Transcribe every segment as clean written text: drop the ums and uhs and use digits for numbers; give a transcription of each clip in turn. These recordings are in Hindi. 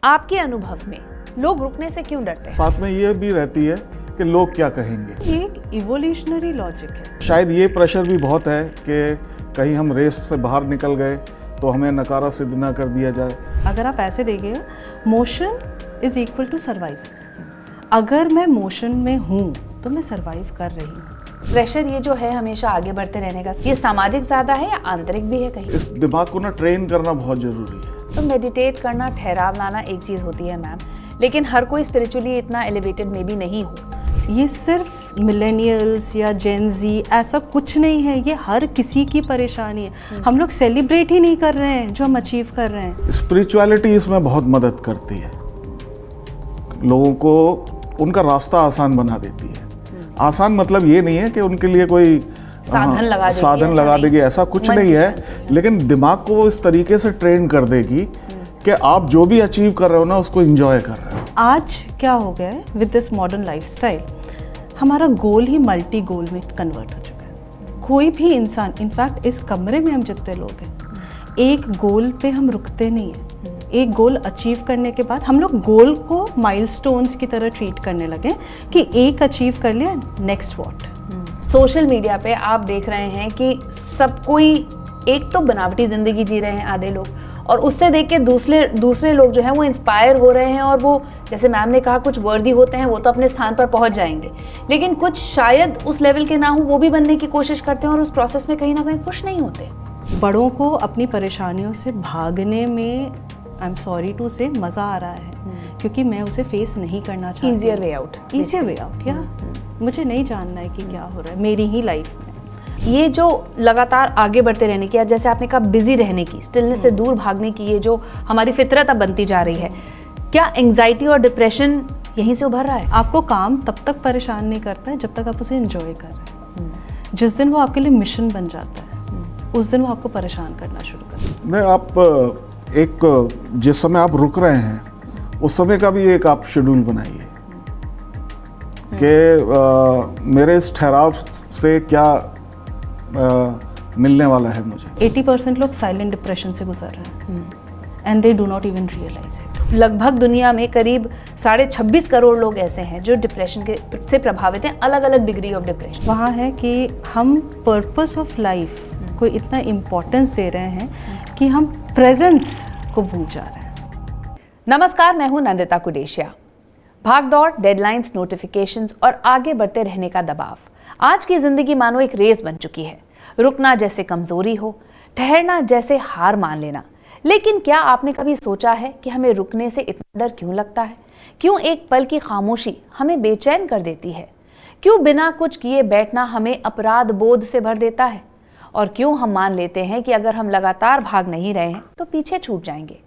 आपके अनुभव में लोग रुकने से क्यों डरते हैं? साथ में ये भी रहती है कि लोग क्या कहेंगे। ये एक इवोल्यूशनरी लॉजिक है। शायद ये प्रेशर भी बहुत है कि कहीं हम रेस से बाहर निकल गए तो हमें नकारा सिद्ध ना कर दिया जाए। अगर आप ऐसे देखिएगा, motion is equal to survival. अगर मैं मोशन में हूँ तो मैं सर्वाइव कर रही हूँ। प्रेशर ये जो है हमेशा आगे बढ़ते रहने का, ये सामाजिक ज्यादा है या आंतरिक भी है कहीं? इस दिमाग को ना ट्रेन करना बहुत जरूरी है। तो मेडिटेट करना, ठहराव लाना एक चीज होती है मैम, लेकिन हर कोई स्पिरिचुअली इतना एलिवेटेड में भी नहीं हो। ये सिर्फ मिलेनियल्स या जेन जी ऐसा कुछ नहीं है, ये हर किसी की परेशानी है। हम लोग सेलिब्रेट ही नहीं कर रहे हैं जो हम अचीव कर रहे हैं। स्पिरिचुअलिटी इसमें बहुत मदद करती है, लोगों को उनका रास्ता आसान बना देती है। आसान मतलब ये नहीं है कि उनके लिए कोई साधन लगा देगी, ऐसा कुछ नहीं है, लेकिन दिमाग को वो इस तरीके से ट्रेन कर देगी कि आप जो भी अचीव कर रहे हो ना उसको एंजॉय कर रहे हो। आज क्या हो गया है विद दिस मॉडर्न लाइफस्टाइल, हमारा गोल ही मल्टी गोल में कन्वर्ट हो चुका है। कोई भी इंसान, इनफैक्ट इस कमरे में हम जितने लोग हैं, एक गोल पे हम रुकते नहीं हैं। एक गोल अचीव करने के बाद हम लोग गोल को माइलस्टोन्स की तरह ट्रीट करने लगे कि एक अचीव कर लिया, नेक्स्ट व्हाट। सोशल मीडिया पे आप देख रहे हैं कि सब कोई एक तो बनावटी जिंदगी जी रहे हैं आधे लोग, और उससे देख के दूसरे लोग जो हैं वो इंस्पायर हो रहे हैं, और वो जैसे मैम ने कहा कुछ वर्दी होते हैं वो तो अपने स्थान पर पहुंच जाएंगे, लेकिन कुछ शायद उस लेवल के ना हो वो भी बनने की कोशिश करते हैं और उस प्रोसेस में कहीं ना कहीं खुश नहीं होते। बड़ों को अपनी परेशानियों से भागने में, आई एम सॉरी टू से, मज़ा आ रहा है क्योंकि मैं उसे फेस नहीं करना चाहती। ईजियर वे आउट, या मुझे नहीं जानना है कि क्या हो रहा है मेरी ही लाइफ में। ये जो लगातार आगे बढ़ते रहने की, जैसे आपने कहा बिजी रहने की, स्टिलनेस से दूर भागने की, ये जो हमारी फितरत अब बनती जा रही है, क्या एंग्जाइटी और डिप्रेशन यहीं से उभर रहा है? आपको काम तब तक परेशान नहीं करता है जब तक आप उसे एंजॉय कर रहे हैं। जिस दिन वो आपके लिए मिशन बन जाता है उस दिन वो आपको परेशान करना शुरू करता है। नहीं, आप एक जिस समय आप रुक रहे हैं उस समय का भी एक आप शेड्यूल बनाइए कि मेरे इस ठहराव से क्या मिलने वाला है मुझे। 80% लोग साइलेंट डिप्रेशन से गुजर रहे हैं and they do not even realise it. लगभग दुनिया में करीब 26.5 करोड़ लोग ऐसे हैं जो डिप्रेशन से प्रभावित हैं, अलग अलग डिग्री ऑफ डिप्रेशन। वहाँ है कि हम पर्पस ऑफ लाइफ को इतना इम्पोर्टेंस दे रहे हैं कि हम प्रेजेंस को भूल जा रहे हैं। नमस्कार, मैं हूं नंदिता कुडेशिया। भागदौड़, डेडलाइंस, नोटिफिकेशंस और आगे बढ़ते रहने का दबाव, आज की जिंदगी मानो एक रेस बन चुकी है। रुकना जैसे कमजोरी हो, ठहरना जैसे हार मान लेना। लेकिन क्या आपने कभी सोचा है कि हमें रुकने से इतना डर क्यों लगता है? क्यों एक पल की खामोशी हमें बेचैन कर देती है? क्यों बिना कुछ किए बैठना हमें अपराध बोध से भर देता है? और क्यों हम मान लेते हैं कि अगर हम लगातार भाग नहीं रहे हैं तो पीछे छूट जाएंगे?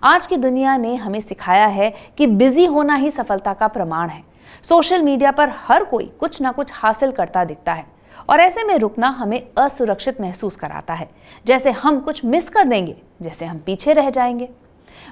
आज की दुनिया ने हमें सिखाया है कि बिजी होना ही सफलता का प्रमाण है। सोशल मीडिया पर हर कोई कुछ ना कुछ हासिल करता दिखता है, और ऐसे में रुकना हमें असुरक्षित महसूस कराता है, जैसे हम कुछ मिस कर देंगे, जैसे हम पीछे रह जाएंगे।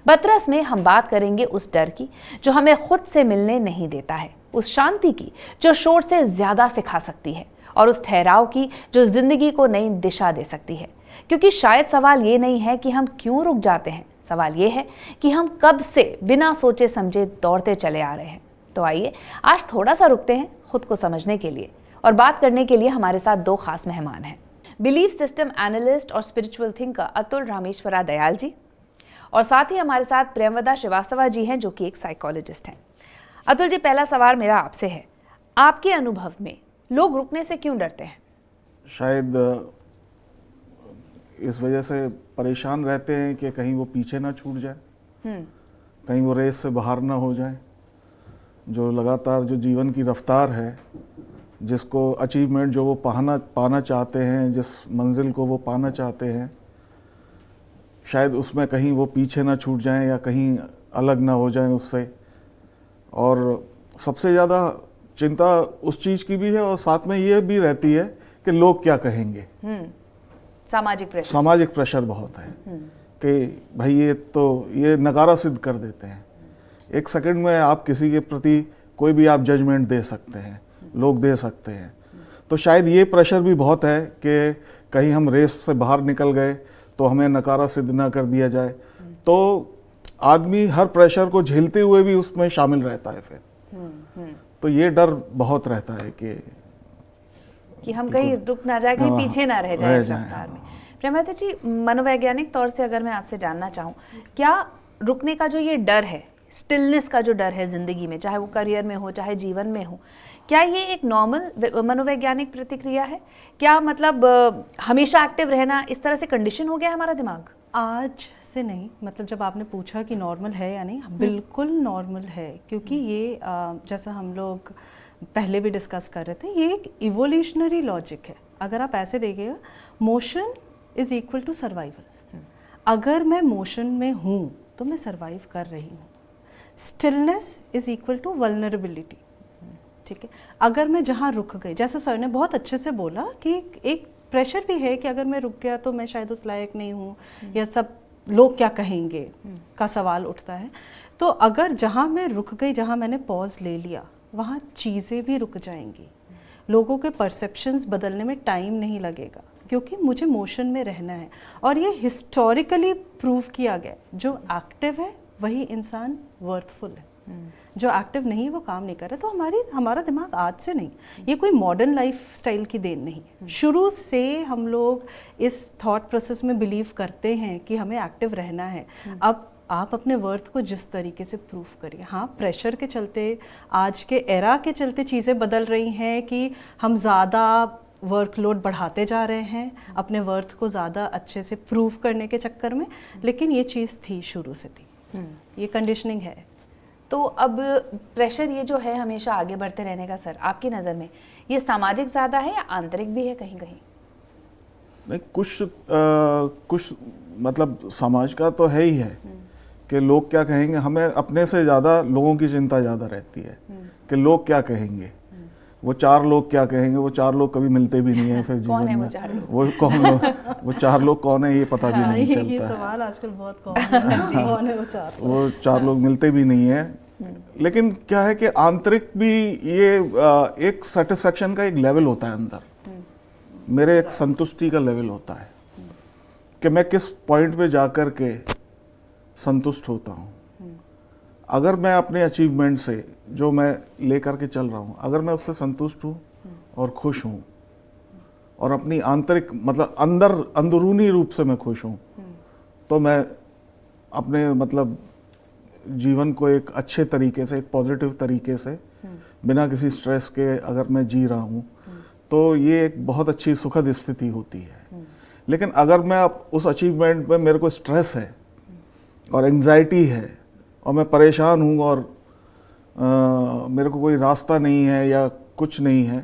बतरस में हम बात करेंगे उस डर की जो हमें खुद से मिलने नहीं देता है, उस शांति की जो शोर से ज्यादा सिखा सकती है, और उस ठहराव की जो जिंदगी को नई दिशा दे सकती है। क्योंकि शायद सवाल ये नहीं है कि हम क्यों रुक जाते हैं, सवाल ये है कि हम कब से बिना सोचे समझे दौड़ते चले आ रहे हैं। तो आइए आज थोड़ा सा रुकते हैं खुद को समझने के लिए, और बात करने के लिए हमारे साथ दो खास मेहमान हैं। बिलीफ सिस्टम एनालिस्ट और स्पिरिचुअल थिंकर अतुल रामेश्वरा दयाल जी, और साथ ही हमारे साथ प्रेमवदा श्रीवास्तवा जी हैं जो कि एक साइकोलॉजिस्ट हैं। अतुल जी, पहला सवाल मेरा आपसे है, आपके अनुभव में लोग रुकने से क्यों डरते हैं? शायद इस वजह से परेशान रहते हैं कि कहीं वो पीछे ना छूट जाए, कहीं वो रेस से बाहर ना हो जाए। जो लगातार जो जीवन की रफ्तार है, जिसको अचीवमेंट जो वो पाना चाहते हैं, जिस मंजिल को वो पाना चाहते हैं, शायद उसमें कहीं वो पीछे ना छूट जाएं या कहीं अलग ना हो जाएं उससे। और सबसे ज़्यादा चिंता उस चीज़ की भी है, और साथ में ये भी रहती है कि लोग क्या कहेंगे। सामाजिक प्रेशर बहुत है कि भाई ये नकारा सिद्ध कर देते हैं। एक सेकंड में आप किसी के प्रति कोई भी आप जजमेंट दे सकते हैं, लोग दे सकते हैं। तो शायद ये प्रेशर भी बहुत है कि कहीं हम रेस से बाहर निकल गए तो हमें नकारा सिद्ध ना कर दिया जाए। तो आदमी हर प्रेशर को झेलते हुए भी उसमें शामिल रहता है फिर। तो ये डर बहुत रहता है कि हम कहीं रुक ना जाए, कहीं पीछे ना रह जाए इस रफ्तार में। प्रेमावती जी, मनोवैज्ञानिक तौर से अगर मैं आपसे जानना चाहूँ, क्या रुकने का जो ये डर है, स्टिलनेस का जो डर है ज़िंदगी में, चाहे वो करियर में हो चाहे जीवन में हो, क्या ये एक नॉर्मल मनोवैज्ञानिक प्रतिक्रिया है? क्या मतलब हमेशा एक्टिव रहना इस तरह से कंडीशन हो गया है हमारा दिमाग? आज से नहीं, मतलब जब आपने पूछा कि नॉर्मल है या नहीं, बिल्कुल नॉर्मल है। क्योंकि ये जैसा हम लोग पहले भी डिस्कस कर रहे थे, ये एक इवोल्यूशनरी लॉजिक है। अगर आप ऐसे देखिएगा, motion is equal to survival. अगर मैं मोशन में हूँ तो मैं सर्वाइव कर रही हूँ। Stillness is equal to vulnerability. ठीक है, अगर मैं जहाँ रुक गई, जैसे सर ने बहुत अच्छे से बोला कि एक प्रेशर भी है कि अगर मैं रुक गया तो मैं शायद उस लायक नहीं हूँ, या सब लोग क्या कहेंगे का सवाल उठता है। तो अगर जहाँ मैं रुक गई, जहाँ मैंने पॉज ले लिया, वहाँ चीज़ें भी रुक जाएंगी। लोगों के परसेप्शंस बदलने में टाइम नहीं लगेगा, क्योंकि मुझे मोशन में रहना है। और ये हिस्टोरिकली प्रूव किया गया, जो एक्टिव है वही इंसान वर्थफुल है। जो एक्टिव नहीं, वो काम नहीं कर रहा। तो हमारा दिमाग आज से नहीं, ये कोई मॉडर्न लाइफ स्टाइल की देन नहीं है। शुरू से हम लोग इस थॉट प्रोसेस में बिलीव करते हैं कि हमें एक्टिव रहना है। अब आप अपने वर्थ को जिस तरीके से प्रूव करिए। हाँ, प्रेशर के चलते, आज के एरा के चलते चीज़ें बदल रही हैं कि हम ज़्यादा वर्कलोड बढ़ाते जा रहे हैं अपने वर्थ को ज़्यादा अच्छे से प्रूव करने के चक्कर में। लेकिन ये चीज़ थी, शुरू से थी, ये कंडीशनिंग है। तो अब प्रेशर ये जो है हमेशा आगे बढ़ते रहने का, सर आपकी नज़र में ये सामाजिक ज़्यादा है या आंतरिक भी है कहीं कहीं? नहीं, कुछ मतलब समाज का तो है ही है कि लोग क्या कहेंगे। हमें अपने से ज़्यादा लोगों की चिंता ज़्यादा रहती है कि लोग क्या कहेंगे। वो 4 लोग क्या कहेंगे, वो 4 लोग कभी मिलते भी नहीं है फिर जीवन में। वो वो 4 लोग कौन है ये पता भी नहीं चलता। ये सवाल आजकल बहुत कॉमन है, कौन है वो 4 लोग मिलते भी नहीं है। लेकिन क्या है कि आंतरिक भी ये एक सेटिस्फेक्शन का एक लेवल होता है अंदर, मेरे एक संतुष्टि का लेवल होता है कि मैं किस पॉइंट पे जाकर के संतुष्ट होता हूँ। अगर मैं अपने अचीवमेंट से, जो मैं लेकर के चल रहा हूँ, अगर मैं उससे संतुष्ट हूँ और खुश हूँ और अपनी आंतरिक मतलब अंदरूनी रूप से मैं खुश हूँ, तो मैं अपने मतलब जीवन को एक अच्छे तरीके से, एक पॉजिटिव तरीके से, बिना किसी स्ट्रेस के अगर मैं जी रहा हूँ, तो ये एक बहुत अच्छी सुखद स्थिति होती है। लेकिन अगर मैं उस अचीवमेंट में मेरे को स्ट्रेस है और एंग्जाइटी है और मैं परेशान हूँ और मेरे को कोई रास्ता नहीं है या कुछ नहीं है,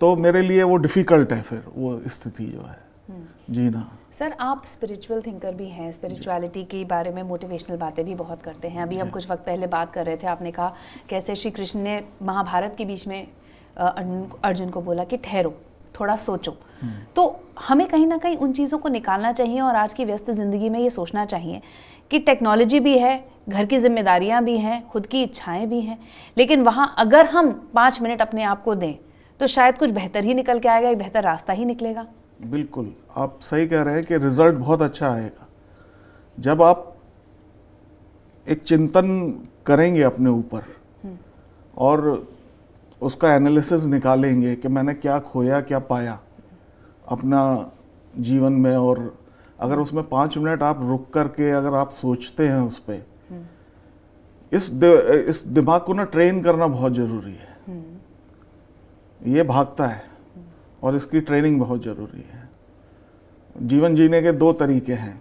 तो मेरे लिए वो डिफ़िकल्ट है फिर वो स्थिति जो है जीना। सर, आप स्पिरिचुअल थिंकर भी हैं, स्पिरिचुअलिटी के बारे में मोटिवेशनल बातें भी बहुत करते हैं। अभी हम कुछ वक्त पहले बात कर रहे थे, आपने कहा कैसे श्री कृष्ण ने महाभारत के बीच में अर्जुन को बोला कि ठहरो, थोड़ा सोचो। तो हमें कहीं ना कहीं उन चीज़ों को निकालना चाहिए और आज की व्यस्त ज़िंदगी में ये सोचना चाहिए कि टेक्नोलॉजी भी है, घर की जिम्मेदारियां भी हैं, खुद की इच्छाएं भी हैं, लेकिन वहाँ अगर हम 5 मिनट अपने आप को दें तो शायद कुछ बेहतर ही निकल के आएगा, एक बेहतर रास्ता ही निकलेगा। बिल्कुल, आप सही कह रहे हैं कि रिजल्ट बहुत अच्छा आएगा जब आप एक चिंतन करेंगे अपने ऊपर और उसका एनालिसिस निकालेंगे कि मैंने क्या खोया, क्या पाया अपना जीवन में। और अगर उसमें 5 मिनट आप रुक करके अगर आप सोचते हैं उस पर, इस दिमाग को ना ट्रेन करना बहुत ज़रूरी है। ये भागता है और इसकी ट्रेनिंग बहुत ज़रूरी है। जीवन जीने के 2 तरीके हैं,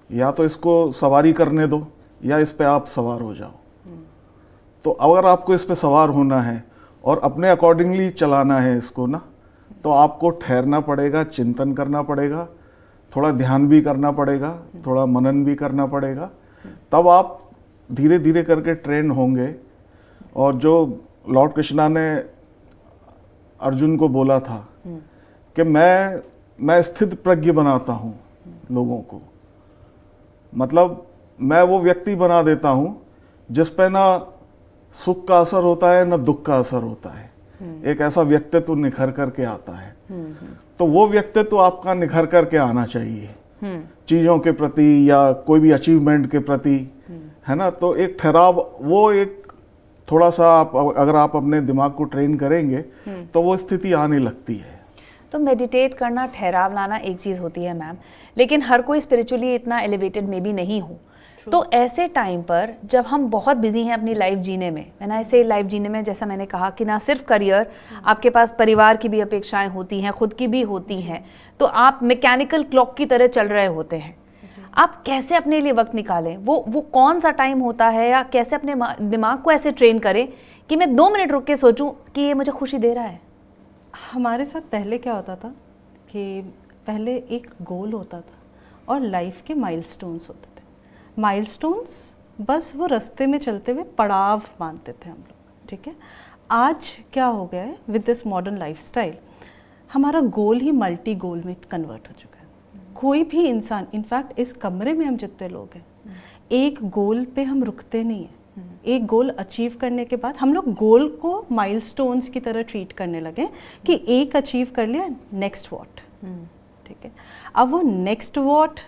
या तो इसको सवारी करने दो या इस पे आप सवार हो जाओ। तो अगर आपको इस पे सवार होना है और अपने अकॉर्डिंगली चलाना है इसको ना, तो आपको ठहरना पड़ेगा, चिंतन करना पड़ेगा, थोड़ा ध्यान भी करना पड़ेगा, थोड़ा मनन भी करना पड़ेगा। तब आप धीरे धीरे करके ट्रेन होंगे। और जो लॉर्ड कृष्णा ने अर्जुन को बोला था कि मैं स्थित प्रज्ञ बनाता हूँ लोगों को, मतलब मैं वो व्यक्ति बना देता हूँ जिस पे ना सुख का असर होता है ना दुख का असर होता है। एक ऐसा व्यक्तित्व निखर करके आता है। तो वो व्यक्तित्व आपका निखर करके आना चाहिए चीज़ों के प्रति या कोई भी अचीवमेंट के प्रति है ना। तो एक ठहराव, वो एक थोड़ा सा अगर आप अपने दिमाग को ट्रेन करेंगे तो वो स्थिति आने लगती है। तो मेडिटेट करना, ठहराव लाना एक चीज़ होती है मैम, लेकिन हर कोई स्पिरिचुअली इतना एलिवेटेड में भी नहीं हो। तो ऐसे टाइम पर जब हम बहुत बिजी हैं अपनी लाइफ जीने में, मैंने ऐसे लाइफ जीने में, जैसा मैंने कहा कि ना सिर्फ करियर, आपके पास परिवार की भी अपेक्षाएं होती हैं, खुद की भी होती हैं, तो आप मैकेनिकल क्लॉक की तरह चल रहे होते हैं। आप कैसे अपने लिए वक्त निकालें? वो कौन सा टाइम होता है, या कैसे अपने दिमाग को ऐसे ट्रेन करें कि मैं 2 मिनट रुक के सोचूं कि ये मुझे खुशी दे रहा है? हमारे साथ पहले क्या होता था कि पहले एक गोल होता था और लाइफ के माइलस्टोन्स होते थे। माइलस्टोन्स बस वो रास्ते में चलते हुए पड़ाव मानते थे हम लोग, ठीक है। आज क्या हो गया है, विद दिस मॉडर्न लाइफस्टाइल हमारा गोल ही मल्टी गोल में कन्वर्ट हो चुका है। कोई भी इंसान, इनफैक्ट इस कमरे में हम जितने लोग हैं, एक गोल पे हम रुकते नहीं हैं। एक गोल अचीव करने के बाद हम लोग गोल को माइलस्टोन्स की तरह ट्रीट करने लगे कि एक अचीव कर लिया, नेक्स्ट व्हाट, ठीक है। अब वो नेक्स्ट व्हाट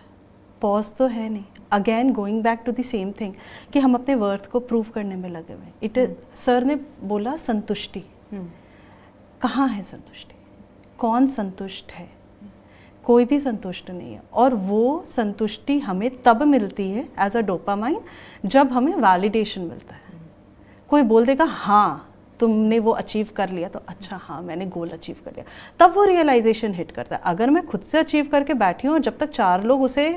पॉज तो है नहीं, again going back to the same thing कि हम अपने वर्थ को प्रूव करने में लगे हुए। इट सर ने बोला संतुष्टि, कहाँ है संतुष्टि? कौन संतुष्ट है? कोई भी संतुष्ट नहीं है। और वो संतुष्टि हमें तब मिलती है एज अ डोपामाइन जब हमें वैलिडेशन मिलता है। कोई बोल देगा हाँ तुमने वो अचीव कर लिया, तो अच्छा हाँ मैंने गोल अचीव कर लिया, तब वो रियलाइजेशन हिट करता है। अगर मैं खुद से अचीव करके बैठी हूँ और जब तक 4 लोग उसे,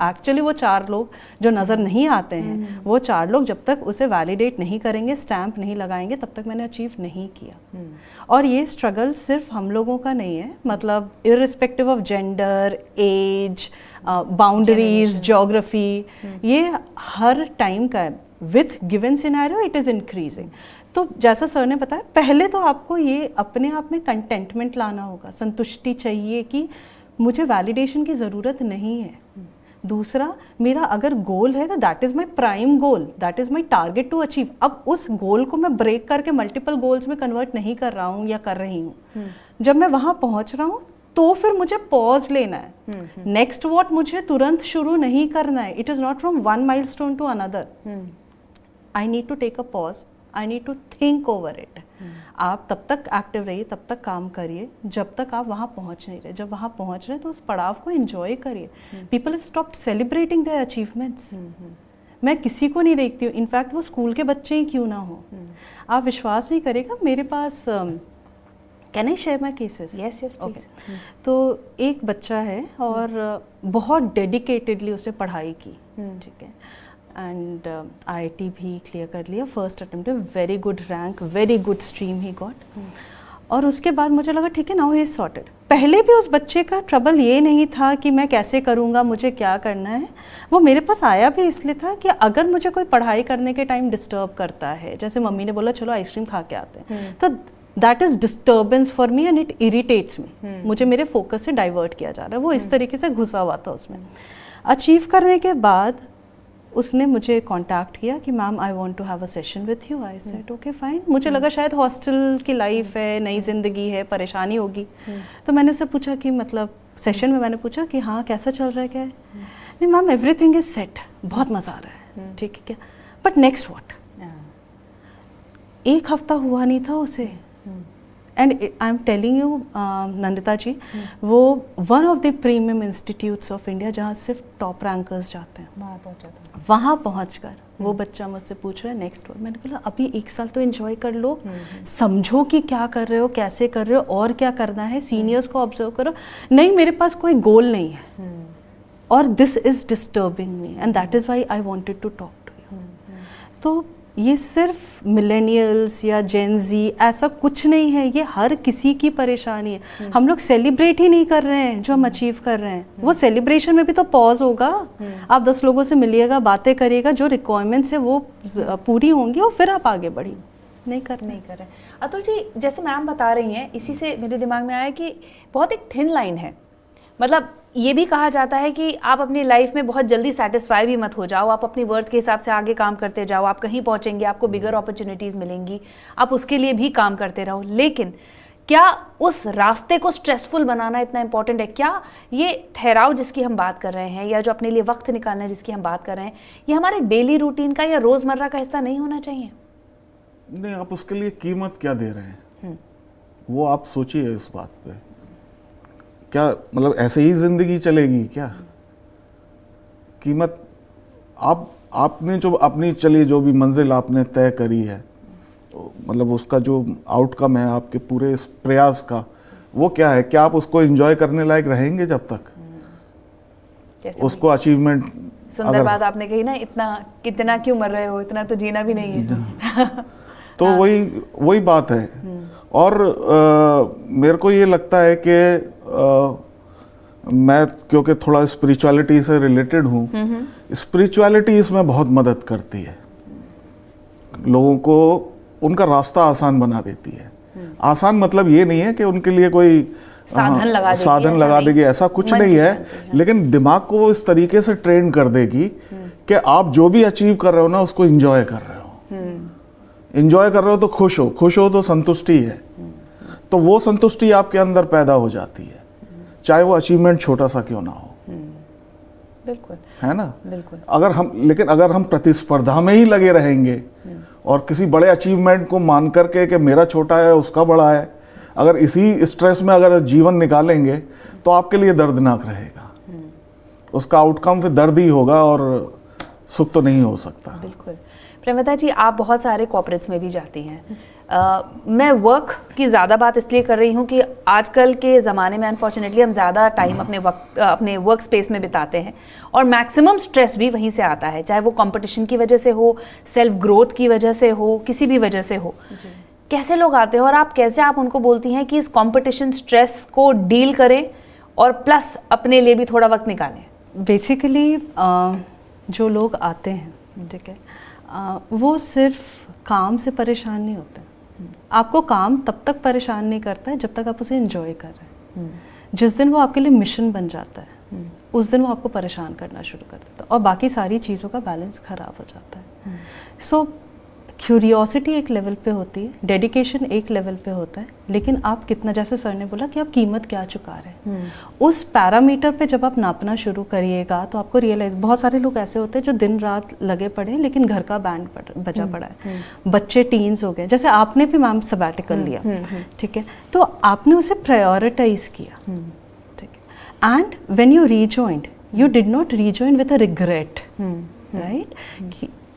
एक्चुअली वो 4 लोग जो नज़र नहीं आते हैं, वो 4 लोग जब तक उसे वैलिडेट नहीं करेंगे, स्टैंप नहीं लगाएंगे, तब तक मैंने अचीव नहीं किया। और ये स्ट्रगल सिर्फ हम लोगों का नहीं है, मतलब irrespective of gender, age, boundaries, geography, ये हर टाइम का है। With given scenario it is increasing. तो जैसा सर ने बताया, पहले तो आपको ये अपने आप में कंटेंटमेंट लाना होगा, संतुष्टि चाहिए कि मुझे वैलिडेशन की ज़रूरत नहीं है। दूसरा, मेरा अगर गोल है तो that is my prime goal, that is my target to achieve. अब उस गोल को मैं ब्रेक करके मल्टीपल गोल्स में कन्वर्ट नहीं कर रहा हूँ या कर रही हूँ। जब मैं वहाँ पहुँच रहा हूँ तो फिर मुझे पॉज लेना है। नेक्स्ट व्हाट मुझे तुरंत शुरू नहीं करना है। It is not from one milestone to another. I need to take a pause, I need to think over it. आप तब तक एक्टिव रहिए, तब तक काम करिए जब तक आप वहाँ पहुँच नहीं रहे। जब वहाँ पहुँच रहे तो उस पड़ाव को एंजॉय करिए। People have stopped celebrating their achievements. मैं किसी को नहीं देखती हूँ, इनफैक्ट वो स्कूल के बच्चे ही क्यों ना हो। आप विश्वास नहीं करेगा, मेरे पास can I share my cases? Yes yes okay. तो एक बच्चा है और बहुत डेडिकेटेडली उसने पढ़ाई की, ठीक है, एंड IIT भी क्लियर कर लिया फर्स्ट अटेम्प्ट में, very good rank, very good stream he got. और उसके बाद मुझे लगा ठीक है, नाउ ही इज सॉर्टेड। पहले भी उस बच्चे का ट्रबल ये नहीं था कि मैं कैसे करूँगा, मुझे क्या करना है। वो मेरे पास आया भी इसलिए था कि अगर मुझे कोई पढ़ाई करने के टाइम डिस्टर्ब करता है, जैसे मम्मी ने बोला चलो आइसक्रीम खा के आते हैं, तो that is disturbance for me and it irritates me. मुझे मेरे फोकस से डाइवर्ट किया जा रहा है। वो इस तरीके से घुसा हुआ था उसमें। अचीव करने के बाद उसने मुझे कांटेक्ट किया कि ma'am I want to have a session with you. I said okay fine. मुझे लगा शायद हॉस्टल की लाइफ है, नई ज़िंदगी है, परेशानी होगी। तो मैंने उससे पूछा कि मतलब सेशन में मैंने पूछा कि हाँ कैसा चल रहा है, क्या है? नहीं मैम एवरीथिंग इज सेट, बहुत मज़ा आ रहा है, ठीक है क्या, बट नेक्स्ट व्हाट? 1 हफ्ता हुआ नहीं था उसे। And I am telling you Nandita ji, वो one of the premium institutes of India जहाँ सिर्फ टॉप रैंकर्स जाते हैं, वहाँ पहुँचकर वो बच्चा मुझसे पूछ रहा है नेक्स्ट वर्ड। मैंने बोला अभी 1 साल तो एंजॉय कर लो, समझो कि क्या कर रहे हो, कैसे कर रहे हो और क्या करना है, सीनियर्स को ऑब्जर्व करो। नहीं मेरे पास कोई गोल नहीं है और this is disturbing me and that is why I wanted to talk to you. तो ये सिर्फ मिलेनियल्स या जेन जी ऐसा कुछ नहीं है, ये हर किसी की परेशानी है। हम लोग सेलिब्रेट ही नहीं कर रहे हैं जो हम अचीव कर रहे हैं। वो सेलिब्रेशन में भी तो पॉज होगा। आप 10 लोगों से मिलिएगा, बातें करिएगा, जो रिक्वायरमेंट्स है वो पूरी होंगी और फिर आप आगे बढ़िए। नहीं कर रहे। अतुल जी, जैसे मैम बता रही हैं, इसी से मेरे दिमाग में आया कि बहुत एक थिन लाइन है। मतलब ये भी कहा जाता है कि आप अपनी लाइफ में बहुत जल्दी सेटिस्फाई भी मत हो जाओ, आप अपनी वर्थ के हिसाब से आगे काम करते जाओ, आप कहीं पहुंचेंगे, आपको बिगर अपॉर्चुनिटीज़ मिलेंगी, आप उसके लिए भी काम करते रहो। लेकिन क्या उस रास्ते को स्ट्रेसफुल बनाना इतना इम्पोर्टेंट है? क्या ये ठहराव जिसकी हम बात कर रहे हैं, या जो अपने लिए वक्त निकालना जिसकी हम बात कर रहे हैं, ये हमारे डेली रूटीन का या रोजमर्रा का हिस्सा नहीं होना चाहिए? नहीं, आप उसके लिए कीमत क्या दे रहे हैं वो आप सोचिए इस बात पे। क्या मतलब ऐसे ही जिंदगी चलेगी क्या? कीमत आपने जो अपनी चलिए जो भी मंजिल आपने तय करी है, मतलब उसका जो आउटकम है आपके पूरे इस प्रयास का, वो क्या है? क्या आप उसको एंजॉय करने लायक रहेंगे जब तक उसको अचीवमेंट? सुंदर बात आपने कही ना, इतना कितना क्यों मर रहे हो, इतना तो जीना भी नहीं है। तो वही बात है। और मेरे को ये लगता है कि मैं क्योंकि थोड़ा स्पिरिचुअलिटी से रिलेटेड हूँ, स्पिरिचुअलिटी इसमें बहुत मदद करती है, लोगों को उनका रास्ता आसान बना देती है। आसान मतलब ये नहीं है कि उनके लिए कोई साधन लगा देगी, ऐसा कुछ नहीं है, लेकिन दिमाग को वो इस तरीके से ट्रेन कर देगी कि आप जो भी अचीव कर रहे हो ना उसको एंजॉय कर रहे हो। एंजॉय कर रहे हो तो खुश हो तो संतुष्टि है, तो वो संतुष्टि आपके अंदर पैदा हो जाती है, चाहे वो अचीवमेंट छोटा सा क्यों ना हो। बिल्कुल, है ना? बिल्कुल। लेकिन अगर हम प्रतिस्पर्धा में ही लगे रहेंगे और किसी बड़े अचीवमेंट को मान करके कि मेरा छोटा है उसका बड़ा है, अगर इसी स्ट्रेस में अगर जीवन निकालेंगे तो आपके लिए दर्दनाक रहेगा। उसका आउटकम फिर दर्द ही होगा और सुख तो नहीं हो सकता। बिल्कुल। प्रेमिता जी, आप बहुत सारे कॉर्पोरेट्स में भी जाती हैं। मैं वर्क की ज़्यादा बात इसलिए कर रही हूँ कि आजकल के ज़माने में अनफॉर्चुनेटली हम ज़्यादा टाइम अपने वर्क स्पेस में बिताते हैं और मैक्सिमम स्ट्रेस भी वहीं से आता है, चाहे वो कंपटीशन की वजह से हो, सेल्फ ग्रोथ की वजह से हो, किसी भी वजह से हो। कैसे लोग आते हैं और आप उनको बोलती हैं कि इस कंपटीशन स्ट्रेस को डील करें और प्लस अपने लिए भी थोड़ा वक्त निकालें? बेसिकली जो लोग आते हैं, ठीक है, वो सिर्फ काम से परेशान नहीं होते। आपको काम तब तक परेशान नहीं करता है जब तक आप उसे एंजॉय कर रहे हैं। जिस दिन वो आपके लिए मिशन बन जाता है, उस दिन वो आपको परेशान करना शुरू कर देता है और बाकी सारी चीज़ों का बैलेंस ख़राब हो जाता है। सो क्यूरियोसिटी एक लेवल पे होती है, डेडिकेशन एक लेवल पे होता है, लेकिन आप कितना, जैसे सर ने बोला कि आप कीमत क्या चुका रहे हैं, उस पैरामीटर पे जब आप नापना शुरू करिएगा तो आपको रियलाइज, बहुत सारे लोग ऐसे होते हैं जो दिन रात लगे पड़े हैं लेकिन घर का बैंड बजा पड़ा है, बच्चे टीन्स हो गए, जैसे आपने भी मैम सबैटिकल लिया, ठीक है, तो आपने उसे प्रायोरिटाइज किया, ठीक है, and when you rejoined, you did not rejoin with a regret, right,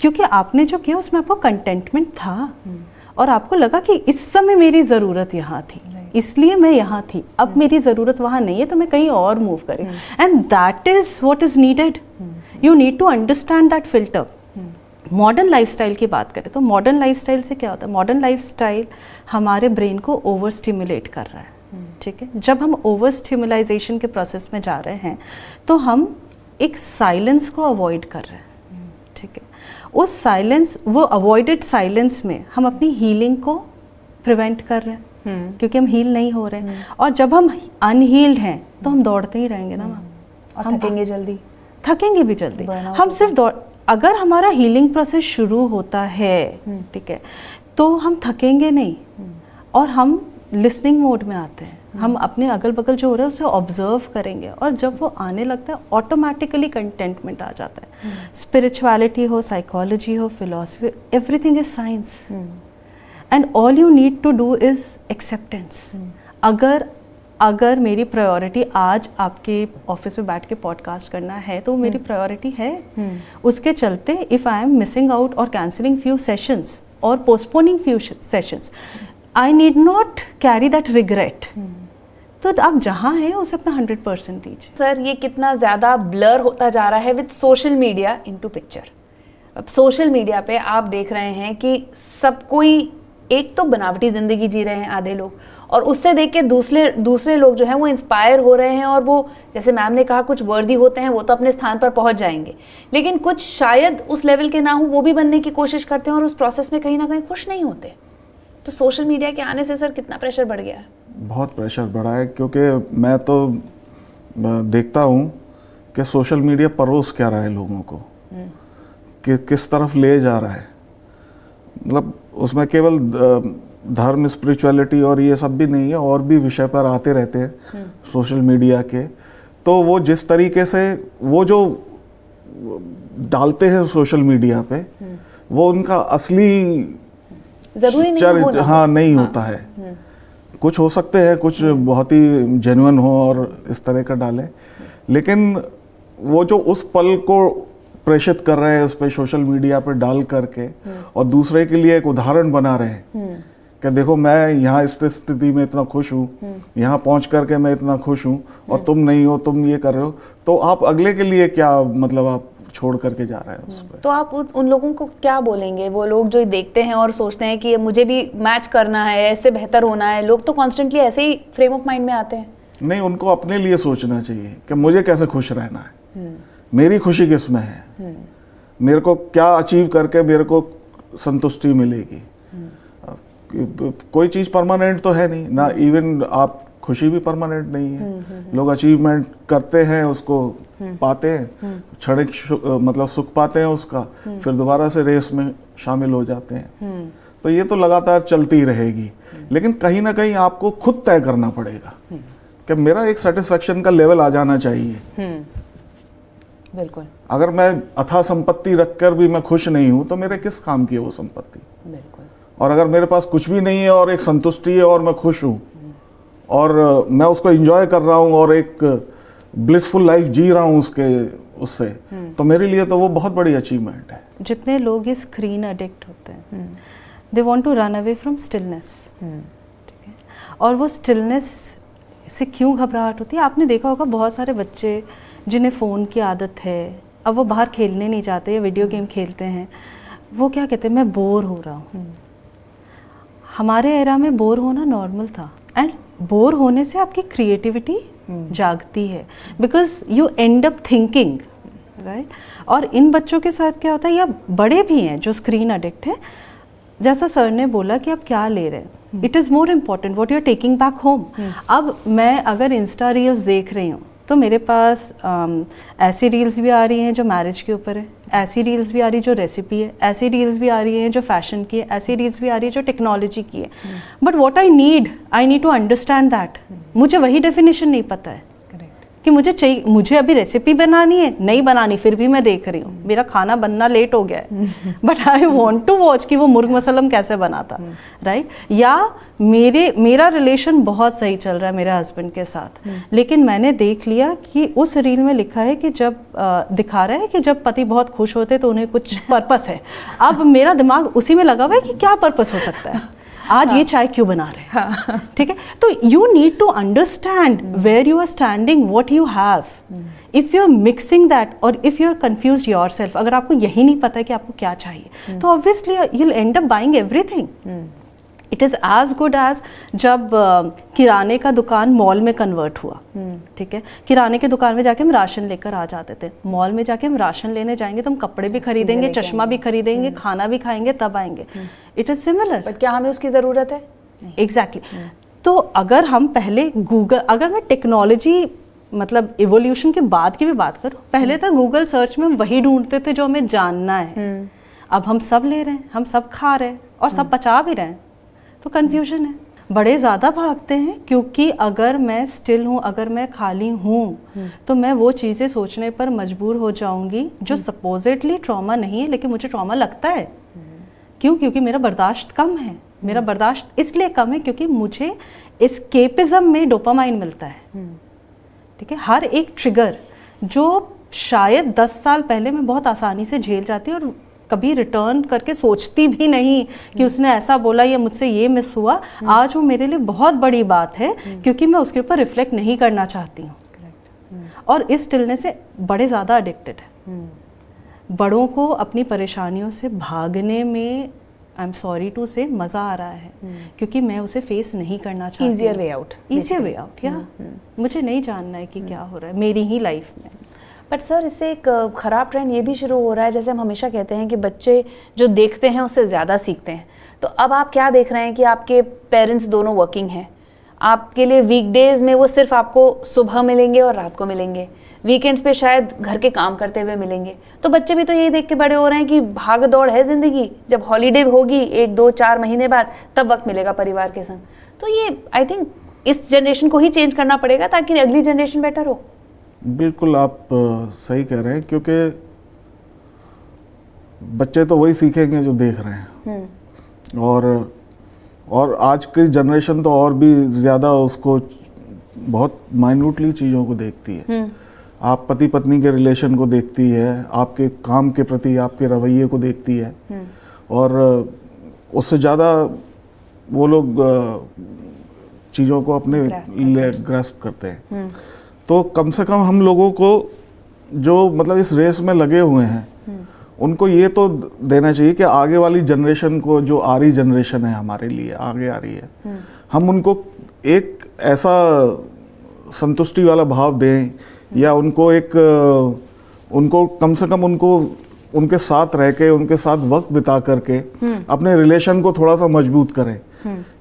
क्योंकि आपने जो किया उसमें आपको कंटेंटमेंट था और आपको लगा कि इस समय मेरी ज़रूरत यहाँ थी, इसलिए मैं यहाँ थी, अब मेरी ज़रूरत वहाँ नहीं है तो मैं कहीं और मूव करें, and that is what is needed. You need to understand that filter. Modern lifestyle की बात करें तो मॉडर्न लाइफस्टाइल से क्या होता है? मॉडर्न लाइफस्टाइल हमारे ब्रेन को ओवर स्टिमुलेट कर रहा है, ठीक है। जब हम ओवर स्टिमुलाइजेशन के प्रोसेस में जा रहे हैं तो हम एक साइलेंस को अवॉइड कर रहे हैं, ठीक है। उस साइलेंस, वो अवॉइडेड साइलेंस में हम अपनी हीलिंग को प्रिवेंट कर रहे हैं, क्योंकि हम हील नहीं हो रहे हैं, और जब हम अनहील्ड हैं तो हम दौड़ते ही रहेंगे ना मैम, और थकेंगे भी जल्दी। हम सिर्फ अगर हमारा हीलिंग प्रोसेस शुरू होता है, ठीक है, तो हम थकेंगे नहीं और हम लिसनिंग मोड में आते हैं, हम अपने अगल बगल जो हो रहा है उसे ऑब्जर्व करेंगे, और जब वो आने लगता है ऑटोमेटिकली कंटेंटमेंट आ जाता है। स्पिरिचुअलिटी हो, साइकोलॉजी हो, philosophy, everything is science, and all you need to do is acceptance. अगर मेरी प्रायोरिटी आज आपके ऑफिस में बैठ के पॉडकास्ट करना है तो मेरी प्रायोरिटी है, उसके चलते if I am missing out और कैंसिलिंग फ्यू सेशंस और postponing few sessions, I need not carry that regret. तो आप जहाँ हैं उसे अपना 100% दीजिए। सर, ये कितना ज़्यादा ब्लर होता जा रहा है with social media into picture. अब सोशल मीडिया पे आप देख रहे हैं कि सब कोई एक तो बनावटी ज़िंदगी जी रहे हैं आधे लोग, और उससे देख के दूसरे लोग जो हैं वो इंस्पायर हो रहे हैं, और वो जैसे मैम ने कहा कुछ वर्दी होते हैं वो तो अपने स्थान पर पहुंच जाएंगे, लेकिन कुछ शायद उस लेवल के ना हो वो भी बनने की कोशिश करते हैं और उस प्रोसेस में कहीं ना कहीं खुश नहीं होते। तो सोशल मीडिया के आने से सर कितना प्रेशर बढ़ गया है? बहुत प्रेशर बढ़ा है, क्योंकि मैं तो देखता हूँ कि सोशल मीडिया परोस क्या रहा है लोगों को, कि किस तरफ ले जा रहा है। मतलब उसमें केवल धर्म, स्पिरिचुअलिटी और ये सब भी नहीं है, और भी विषय पर आते रहते हैं सोशल मीडिया के। तो वो जिस तरीके से वो जो डालते हैं सोशल मीडिया पे, वो उनका असली जरूरी नहीं चरित्र होना। हाँ नहीं होता है। कुछ हो सकते हैं, कुछ बहुत ही जेन्युइन हो और इस तरह का डालें, लेकिन वो जो उस पल को प्रेषित कर रहे हैं उस पर सोशल मीडिया पे डाल करके, और दूसरे के लिए एक उदाहरण बना रहे हैं कि देखो मैं यहाँ इस स्थिति में इतना खुश हूँ, यहाँ पहुँच करके मैं इतना खुश हूँ, और तुम नहीं हो, तुम ये कर रहे हो, तो आप अगले के लिए क्या मतलब आप छोड़ करके जा रहे हैं उस पर। तो आप उन लोगों को क्या बोलेंगे, वो लोग जो देखते हैं और सोचते हैं कि मुझे भी मैच करना है, ऐसे बेहतर होना है, लोग तो कॉन्स्टेंटली ऐसे ही फ्रेम ऑफ माइंड में आते हैं। नहीं, उनको अपने लिए सोचना चाहिए कि मुझे कैसे खुश रहना है, मेरी खुशी किस में है, मेरे को क्या अचीव करके मेरे को संतुष्टि मिलेगी। कोई चीज़ परमानेंट तो है नहीं ना, इवन आप खुशी भी परमानेंट नहीं है। लोग अचीवमेंट करते हैं, उसको पाते हैं, क्षणिक मतलब सुख पाते हैं उसका, फिर दोबारा से रेस में शामिल हो जाते हैं। तो ये तो लगातार चलती रहेगी, लेकिन कहीं ना कहीं आपको खुद तय करना पड़ेगा कि मेरा एक सेटिस्फेक्शन का लेवल आ जाना चाहिए। बिल्कुल। अगर मैं अथाह संपत्ति रखकर भी मैं खुश नहीं हूं, तो मेरे किस काम की है वो संपत्ति। बिल्कुल। और अगर मेरे पास कुछ भी नहीं है और एक संतुष्टि है और मैं खुश हूं और मैं उसको एंजॉय कर रहा हूं और एक ब्लिसफुल लाइफ जी रहा हूं उससे, तो मेरे लिए तो वो बहुत बड़ी अचीवमेंट है। जितने लोग इस स्क्रीन एडिक्ट होते हैं, they want to run away from stillness, ठीक है। और वो स्टिलनेस से क्यों घबराहट होती है, आपने देखा होगा बहुत सारे बच्चे जिन्हें फ़ोन की आदत है, अब वो बाहर खेलने नहीं जाते या वीडियो गेम खेलते हैं, वो क्या कहते हैं, मैं बोर हो रहा हूँ। हमारे एरा में बोर होना नॉर्मल था, एंड बोर होने से आपकी क्रिएटिविटी जागती है, because you and up thinking, right. और इन बच्चों के साथ क्या होता है, या बड़े भी हैं जो स्क्रीन एडिक्ट हैं, जैसा सर ने बोला कि आप क्या ले रहे हैं, it is more important what you are taking back home. अब मैं अगर इंस्टा रील्स देख रही हूँ, तो मेरे पास ऐसी रील्स भी आ रही हैं जो मैरिज के ऊपर है, ऐसी रील्स भी आ रही है जो रेसिपी है, ऐसी रील्स भी आ रही हैं जो फैशन की है, ऐसी रील्स भी आ रही है जो टेक्नोलॉजी की है। But what I need to understand that. मुझे वही डेफिनेशन नहीं पता है कि मुझे चाहिए, मुझे अभी रेसिपी बनानी है, नहीं बनानी, फिर भी मैं देख रही हूँ, मेरा खाना बनना लेट हो गया है, but I want to watch कि वो मुर्ग मसलम कैसे बना था, राइट। या मेरा रिलेशन बहुत सही चल रहा है मेरे हस्बैंड के साथ, लेकिन मैंने देख लिया कि उस रील में लिखा है कि जब दिखा रहा है कि जब पति बहुत खुश होते तो उन्हें कुछ पर्पस है। अब मेरा दिमाग उसी में लगा हुआ है कि क्या पर्पस हो सकता है, आज ये चाय क्यों बना रहे हैं, ठीक है। तो you need to understand where you are standing, what you have. If you are mixing that, और if you are confused yourself, अगर आपको यही नहीं पता है कि आपको क्या चाहिए, तो obviously you will end up buying everything. It is as good as जब किराने का दुकान मॉल में कन्वर्ट हुआ, ठीक है। किराने के दुकान में जाके हम राशन लेकर आ जाते थे, मॉल में जाके हम राशन लेने जाएंगे तो हम कपड़े भी खरीदेंगे, चश्मा भी खरीदेंगे, खाना भी खाएंगे, तब आएंगे। It is similar. बट क्या हमें उसकी ज़रूरत है? एग्जैक्टली। तो अगर हम पहले अगर मैं टेक्नोलॉजी मतलब इवोल्यूशन के बाद की भी बात करूँ, पहले तक गूगल सर्च में हम वही ढूंढते थे जो हमें जानना है। अब हम सब ले रहे हैं, हम सब खा रहे हैं और सब पचा भी रहे हैं, तो कन्फ्यूजन है। बड़े ज़्यादा भागते हैं क्योंकि अगर मैं स्टिल हूँ, अगर मैं खाली हूँ, तो मैं वो चीज़ें सोचने पर मजबूर हो जाऊंगी जो सपोजिटली ट्रॉमा नहीं है, लेकिन मुझे ट्रॉमा लगता है। क्यों? क्योंकि मेरा बर्दाश्त कम है। मेरा बर्दाश्त इसलिए कम है क्योंकि मुझे एस्केपिज्म में डोपामाइन मिलता है, ठीक है। हर एक ट्रिगर जो शायद 10 साल पहले मैं बहुत आसानी से झेल जाती और कभी रिटर्न करके सोचती भी नहीं कि उसने ऐसा बोला या मुझसे ये मिस हुआ, आज वो मेरे लिए बहुत बड़ी बात है क्योंकि मैं उसके ऊपर रिफ्लेक्ट नहीं करना चाहती हूँ। और इस स्टिलनेस से बड़े ज़्यादा एडिक्टेड है। बड़ों को अपनी परेशानियों से भागने में, आई एम सॉरी टू से, मज़ा आ रहा है क्योंकि मैं उसे फेस नहीं करना चाहती। Easier way out, easier way out. या मुझे नहीं जानना है कि क्या हो रहा है मेरी ही लाइफ में। बट सर, इससे एक ख़राब ट्रेंड ये भी शुरू हो रहा है, जैसे हम हमेशा कहते हैं कि बच्चे जो देखते हैं उससे ज़्यादा सीखते हैं। तो अब आप क्या देख रहे हैं कि आपके पेरेंट्स दोनों वर्किंग हैं, आपके लिए वीकडेज़ में वो सिर्फ आपको सुबह मिलेंगे और रात को मिलेंगे, वीकेंड्स पे शायद घर के काम करते हुए मिलेंगे। तो बच्चे भी तो यही देख के बड़े हो रहे हैं कि भाग दौड़ है ज़िंदगी, जब हॉलीडे होगी 1, 2, 4 महीने बाद तब वक्त मिलेगा परिवार के संग। तो ये आई थिंक इस जनरेशन को ही चेंज करना पड़ेगा ताकि अगली जनरेशन बेटर हो। बिल्कुल आप सही कह रहे हैं, क्योंकि बच्चे तो वही सीखेंगे जो देख रहे हैं। और आज की जनरेशन तो और भी ज़्यादा उसको बहुत माइन्यूटली चीज़ों को देखती है। आप पति पत्नी के रिलेशन को देखती है, आपके काम के प्रति आपके रवैये को देखती है, और उससे ज़्यादा वो लोग चीज़ों को अपने ग्रास्प करते हैं। तो कम से कम हम लोगों को जो मतलब इस रेस में लगे हुए हैं उनको ये तो देना चाहिए कि आगे वाली जनरेशन को, जो आ रही जनरेशन है हमारे लिए आगे आ रही है, हम उनको एक ऐसा संतुष्टि वाला भाव दें, या उनको कम से कम उनके साथ रह के, उनके साथ वक्त बिता करके अपने रिलेशन को थोड़ा सा मजबूत करें।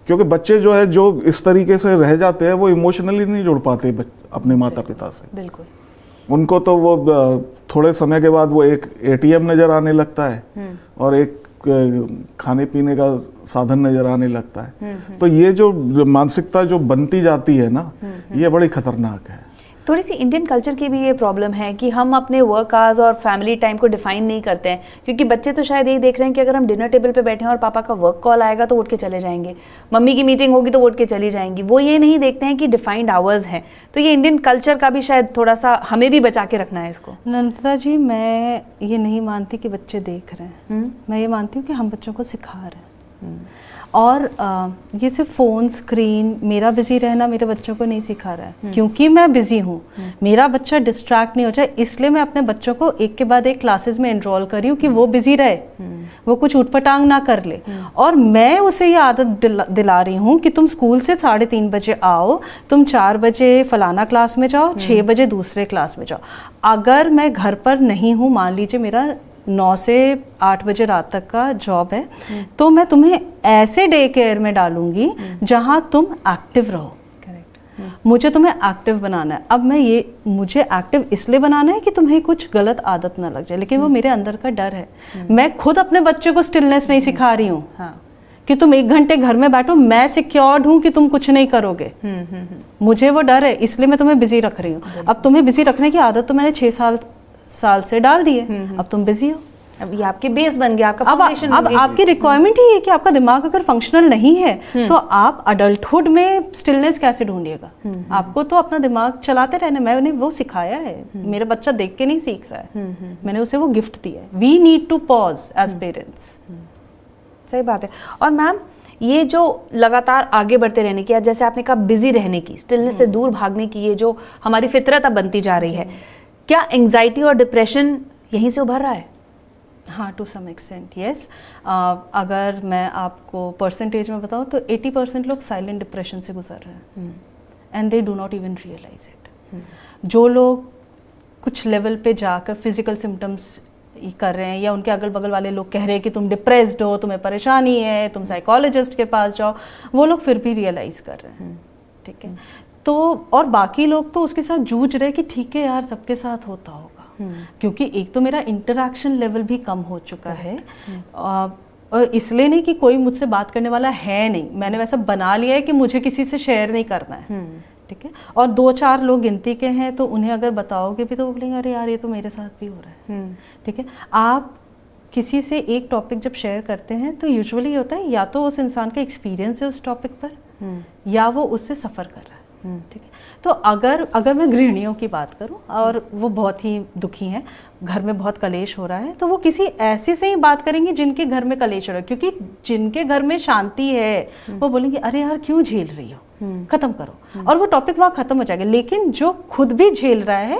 क्योंकि बच्चे जो है, जो इस तरीके से रह जाते हैं, वो इमोशनली नहीं जुड़ पाते अपने माता पिता से। बिल्कुल। उनको तो वो थोड़े समय के बाद वो एक एटीएम नज़र आने लगता है और एक खाने पीने का साधन नज़र आने लगता है। तो ये जो मानसिकता जो बनती जाती है ना, ये बड़ी खतरनाक है। थोड़ी सी इंडियन कल्चर की भी ये प्रॉब्लम है कि हम अपने वर्क आवर्स और फैमिली टाइम को डिफाइन नहीं करते हैं, क्योंकि बच्चे तो शायद यही देख रहे हैं कि अगर हम डिनर टेबल पे बैठे हैं और पापा का वर्क कॉल आएगा तो उठ के चले जाएंगे, मम्मी की मीटिंग होगी तो उठ के चली जाएंगी। वो ये नहीं देखते हैं कि डिफाइंड आवर्स हैं। तो ये इंडियन कल्चर का भी शायद थोड़ा सा हमें भी बचा के रखना है इसको। नंदिता जी, मैं ये नहीं मानती कि बच्चे देख रहे हैं, मैं ये मानती हूँ कि हम बच्चों को सिखा रहे हैं। और ये सिर्फ फ़ोन स्क्रीन, मेरा बिजी रहना मेरे बच्चों को नहीं सिखा रहा है, क्योंकि मैं बिजी हूँ, मेरा बच्चा डिस्ट्रैक्ट नहीं हो जाए, इसलिए मैं अपने बच्चों को एक के बाद एक क्लासेस में एनरोल कर रही हूँ कि वो बिजी रहे, वो कुछ उठपटांग ना कर ले। और मैं उसे ये आदत दिला रही हूँ कि तुम स्कूल से 3:30 बजे आओ, तुम 4 बजे फलाना क्लास में जाओ, 6 बजे दूसरे क्लास में जाओ। अगर मैं घर पर नहीं हूँ, मान लीजिए मेरा 9 से 8 बजे रात तक का जॉब है, तो मैं तुम्हें ऐसे डे केयर में डालूंगी जहां तुम एक्टिव रहो। मुझे तुम्हें एक्टिव बनाना है। अब मुझे एक्टिव इसलिए बनाना है कि तुम्हें कुछ गलत आदत ना लग जाए, लेकिन वो मेरे अंदर का डर है। मैं खुद अपने बच्चे को स्टिलनेस नहीं सिखा रही हूँ कि तुम 1 घंटे घर में बैठो, मैं सिक्योर्ड हूँ कि तुम कुछ नहीं करोगे। मुझे वो डर है, इसलिए मैं तुम्हें बिजी रख रही हूँ। अब तुम्हें बिजी रखने की आदत तो मैंने 6 साल से डाल दी है, अब तुम बिजी हो, अब ये आपकी बेस बन गया, आपका फाउंडेशन बन गया। अब आपकी रिक्वायरमेंट ही है कि आपका दिमाग अगर फंक्शनल नहीं है तो आप अडल्टहुड में स्टिलनेस कैसे ढूंढिएगा? आपको तो अपना दिमाग चलाते रहना। मैंने वो सिखाया है, मेरा बच्चा देख के नहीं सीख रहा है, मैंने उसे वो गिफ्ट दिया है। We need to pause as parents. सही बात है। और मैम, ये जो लगातार आगे बढ़ते रहने की, जैसे आपने कहा बिजी रहने की, स्टिलनेस से दूर भागने की, ये जो हमारी फितरत अब बनती जा रही है, क्या एंजाइटी और डिप्रेशन यहीं से उभर रहा है? हाँ, टू सम एक्सटेंट यस। अगर मैं आपको परसेंटेज में बताऊँ तो 80% लोग साइलेंट डिप्रेशन से गुजर रहे हैं, and they do not even realise it. जो लोग कुछ लेवल पे जाकर फिजिकल सिम्टम्स कर रहे हैं, या उनके अगल बगल वाले लोग कह रहे हैं कि तुम डिप्रेस्ड हो, तुम्हें परेशानी है, तुम साइकोलॉजिस्ट के पास जाओ, वो लोग फिर भी रियलाइज़ कर रहे हैं। ठीक है, तो और बाकी लोग तो उसके साथ जूझ रहे कि ठीक है यार, सबके साथ होता होगा, क्योंकि एक तो मेरा इंटरेक्शन लेवल भी कम हो चुका है, और इसलिए नहीं कि कोई मुझसे बात करने वाला है नहीं, मैंने वैसा बना लिया है कि मुझे किसी से शेयर नहीं करना है। ठीक है, और 2-4 लोग गिनती के हैं, तो उन्हें अगर बताओगे भी तो वो बोलेंगे अरे यार, ये तो मेरे साथ भी हो रहा है। ठीक है, आप किसी से एक टॉपिक जब शेयर करते हैं तो यूजुअली ये होता है या तो उस इंसान का एक्सपीरियंस है उस टॉपिक पर, या वो उससे सफ़र कर रहा है। ठीक है, तो अगर मैं गृहिणियों की बात करूं और वो बहुत ही दुखी हैं, घर में बहुत कलेश हो रहा है, तो वो किसी ऐसे से ही बात करेंगी जिनके घर में कलेश हो रहा है, क्योंकि जिनके घर में शांति है वो बोलेंगे अरे यार क्यों झेल रही हो, खत्म करो, और वो टॉपिक वहाँ खत्म हो जाएगा। लेकिन जो खुद भी झेल रहा है,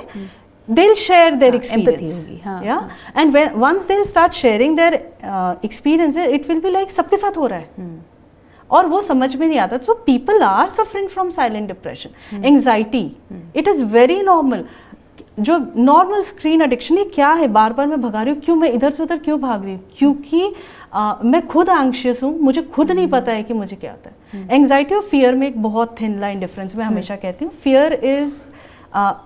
they'll share their experience, yeah, and once they'll start sharing their experiences, it will be like सबके साथ हो रहा है, और वो समझ में नहीं आता। तो people are suffering from silent depression, anxiety, it is very normal. जो नॉर्मल स्क्रीन एडिक्शन, ये क्या है, बार बार मैं भगा रही हूँ, क्यों मैं इधर से उधर क्यों भाग रही हूँ? क्योंकि मैं खुद एंग्शियस हूँ, मुझे खुद नहीं पता है कि मुझे क्या होता है। एंग्जाइटी और फियर में एक बहुत थिन लाइन डिफरेंस मैं हमेशा कहती हूँ। Fear is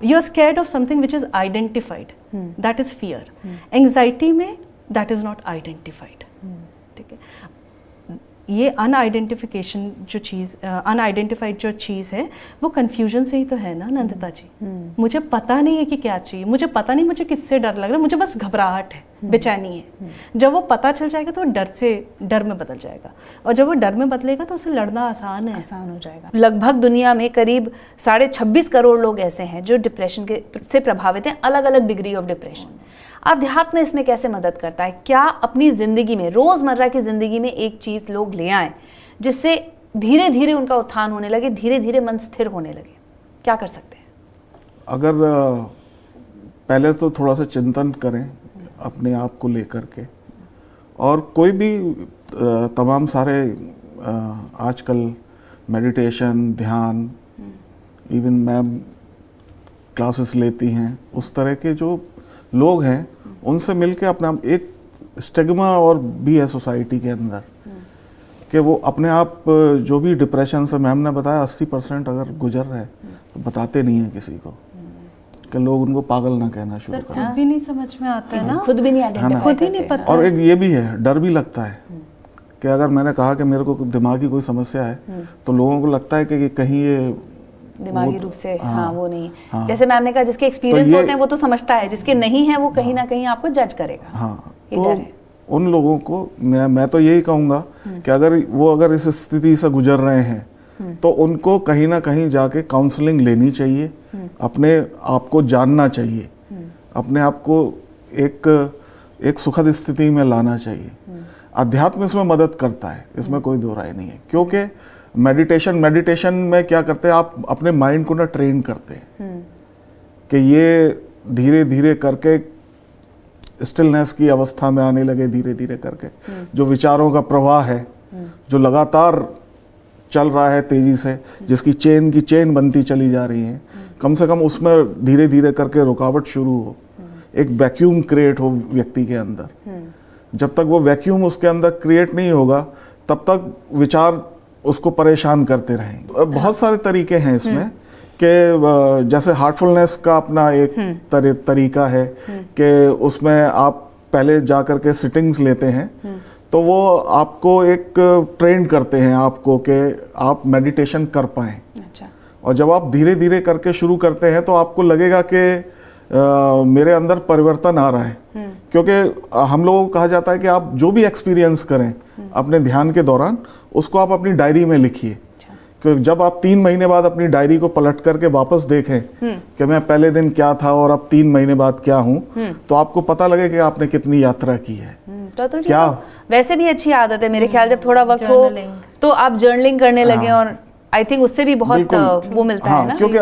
you are scared of something which is identified, that is fear. Anxiety में दैट इज नॉट आइडेंटिफाइड. ठीक है, ये अनआइडेंटिफिकेशन जो चीज़, अनआइडेंटिफाइड जो चीज़ है वो कन्फ्यूजन से ही तो है ना नंदिता जी. मुझे पता नहीं है कि क्या चाहिए, मुझे पता नहीं मुझे किससे डर लग रहा है, मुझे बस घबराहट है, बेचैनी है. जब वो पता चल जाएगा तो डर में बदल जाएगा, और जब वो डर में बदलेगा तो उसे लड़ना आसान हो जाएगा. लगभग दुनिया में करीब 26.5 करोड़ लोग ऐसे हैं जो डिप्रेशन से प्रभावित हैं, अलग अलग डिग्री ऑफ डिप्रेशन. अध्यात्म इसमें कैसे मदद करता है? क्या अपनी ज़िंदगी में, रोज़मर्रा की ज़िंदगी में एक चीज़ लोग ले आएँ जिससे धीरे धीरे उनका उत्थान होने लगे, धीरे धीरे मन स्थिर होने लगे? क्या कर सकते हैं? अगर पहले तो थोड़ा सा चिंतन करें अपने आप को लेकर के, और कोई भी तमाम सारे आजकल मेडिटेशन, ध्यान, इवन मैम क्लासेस लेती हैं, उस तरह के जो लोग हैं उनसे मिलके अपना, एक स्टिग्मा और भी है सोसाइटी के अंदर कि वो अपने आप जो भी डिप्रेशन से, मैम ने बताया 80% अगर गुजर रहे तो बताते नहीं है किसी को, कि लोग उनको पागल ना कहना शुरू सर, करें. खुद भी नहीं समझ में आता है ना, खुद भी नहीं आइडेंटिफाई, खुद ही नहीं पता. और एक ये भी है, डर भी लगता है कि अगर मैंने कहा कि मेरे को दिमागी कोई समस्या है तो लोगों को लगता है कि कहीं ये दिमागी रूप से, हाँ, वो नहीं. जैसे मैम ने कहा, जिसके एक्सपीरियंस तो होते हैं वो तो समझता है, जिसके नहीं है वो कहीं ना कहीं आपको जज करेगा. हाँ, तो उन लोगों को मैं तो यही कहूँगा कि अगर इस स्थिति से गुजर रहे हैं तो उनको कहीं ना कहीं जाके काउंसलिंग लेनी चाहिए, अपने आप को जानना चाहिए, अपने आप को एक सुखद स्थिति में लाना चाहिए. अध्यात्म इसमें मदद करता है, इसमें कोई दो राय नहीं है. क्योंकि मेडिटेशन में क्या करते हैं, आप अपने माइंड को ना ट्रेन करते हैं कि ये धीरे धीरे करके स्टिलनेस की अवस्था में आने लगे, धीरे धीरे करके जो विचारों का प्रवाह है, जो लगातार चल रहा है तेजी से, जिसकी चेन बनती चली जा रही है, कम से कम उसमें धीरे धीरे करके रुकावट शुरू हो, एक वैक्यूम क्रिएट हो व्यक्ति के अंदर. जब तक वो वैक्यूम उसके अंदर क्रिएट नहीं होगा तब तक विचार उसको परेशान करते रहेंगे. बहुत सारे तरीके हैं इसमें कि जैसे हार्टफुलनेस का अपना एक तरीका है कि उसमें आप पहले जा कर के सिटिंग्स लेते हैं, तो वो आपको एक ट्रेन करते हैं आपको कि आप मेडिटेशन कर पाएँ. अच्छा. और जब आप धीरे धीरे करके शुरू करते हैं तो आपको लगेगा कि मेरे अंदर परिवर्तन आ रहा है. क्योंकि हम लोगों को कहा जाता है कि आप जो भी एक्सपीरियंस करें अपने ध्यान के दौरान, उसको आप अपनी डायरी में लिखिए. क्योंकि जब आप 3 महीने बाद अपनी डायरी को पलट करके वापस देखें कि मैं पहले दिन क्या था और अब 3 महीने बाद क्या हूँ, तो आपको पता लगे कि आपने कितनी यात्रा की है. तो क्या वैसे भी अच्छी आदत है मेरे ख्याल, जब थोड़ा वक्त हो तो आप जर्नलिंग करने लगे, और आई थिंक उससे भी बहुत वो मिलता है ना. क्योंकि